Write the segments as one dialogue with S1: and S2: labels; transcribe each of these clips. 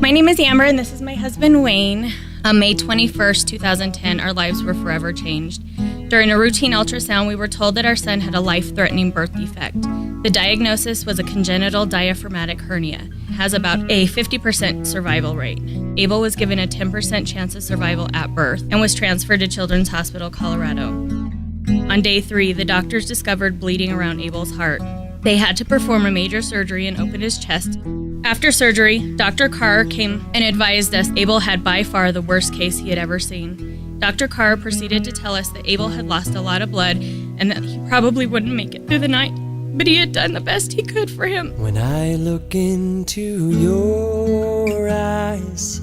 S1: My name is Amber, and this is my husband, Wayne. On May 21st, 2010, our lives were forever changed. During a routine ultrasound, we were told that our son had a life-threatening birth defect. The diagnosis was a congenital diaphragmatic hernia. It has about a 50% survival rate. Abel was given a 10% chance of survival at birth and was transferred to Children's Hospital, Colorado. On day 3, the doctors discovered bleeding around Abel's heart. They had to perform a major surgery and open his chest. After surgery, Dr. Carr came and advised us Abel had by far the worst case he had ever seen. Dr. Carr proceeded to tell us that Abel had lost a lot of blood and that he probably wouldn't make it through the night, but he had done the best he could for him.
S2: When I look into your eyes,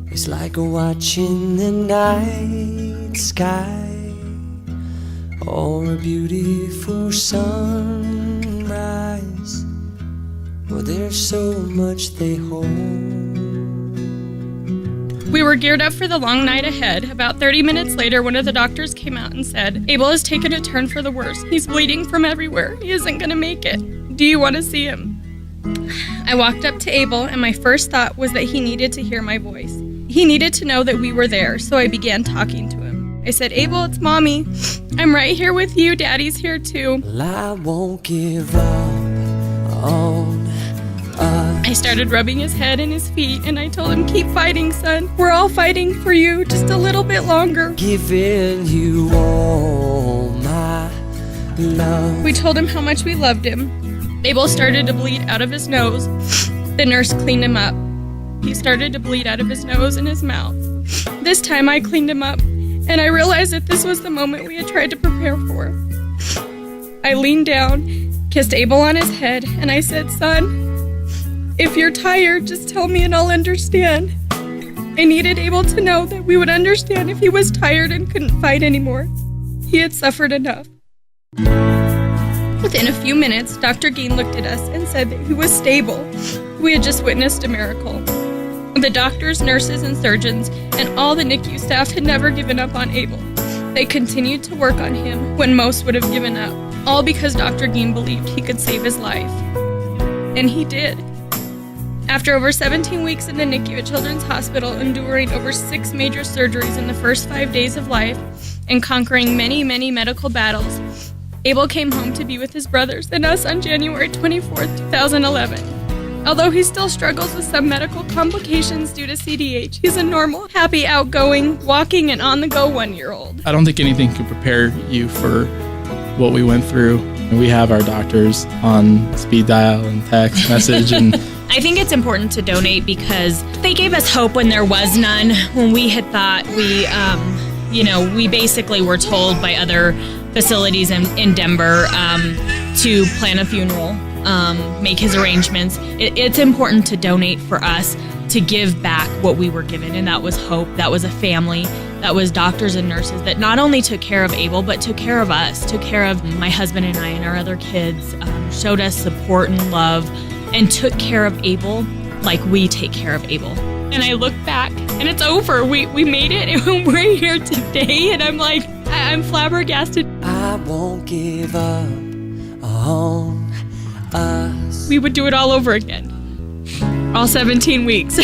S2: it's like watching the night sky or a beautiful sunrise. Well, there's so much they hold.
S1: We were geared up for the long night ahead. About 30 minutes later, one of the doctors came out and said, Abel has taken a turn for the worse. He's bleeding from everywhere. He isn't going to make it. Do you want to see him? I walked up to Abel, and my first thought was that he needed to hear my voice. He needed to know that we were there, so I began talking to him. I said, Abel, it's Mommy. I'm right here with you. Daddy's here too.
S2: Well, I won't give up on us.
S1: I started rubbing his head and his feet, and I told him, keep fighting, son. We're all fighting for you, just a little bit longer.
S2: Giving you all my love.
S1: We told him how much we loved him. Abel started to bleed out of his nose. The nurse cleaned him up. He started to bleed out of his nose and his mouth. This time I cleaned him up, and I realized that this was the moment we had tried to prepare for. I leaned down, kissed Abel on his head, and I said, son, if you're tired, just tell me and I'll understand. I needed Abel to know that we would understand if he was tired and couldn't fight anymore. He had suffered enough. Within a few minutes, Dr. Kane looked at us and said that he was stable. We had just witnessed a miracle. The doctors, nurses, and surgeons, and all the NICU staff had never given up on Abel. They continued to work on him when most would have given up, all because Dr. Kane believed he could save his life. And he did. After over 17 weeks in the NICU at Children's Hospital, enduring over 6 major surgeries in the first 5 days of life, and conquering many, many medical battles, Abel came home to be with his brothers and us on January 24th, 2011. Although he still struggles with some medical complications due to CDH, he's a normal, happy, outgoing, walking, and on-the-go 1-year-old.
S3: I don't think anything could prepare you for what we went through. We have our doctors on speed dial and text message, and
S4: I think it's important to donate because they gave us hope when there was none. When we had thought we basically were told by other facilities in Denver to plan a funeral, make his arrangements. It's important to donate for us to give back what we were given, and that was hope. That was a family. That was doctors and nurses that not only took care of Abel, but took care of us, took care of my husband and I and our other kids, showed us support and love, and took care of Abel like we take care of Abel. And I look back, and it's over. We made it, and we're here today, and I'm flabbergasted.
S2: I won't give up on us.
S1: We would do it all over again. All 17 weeks.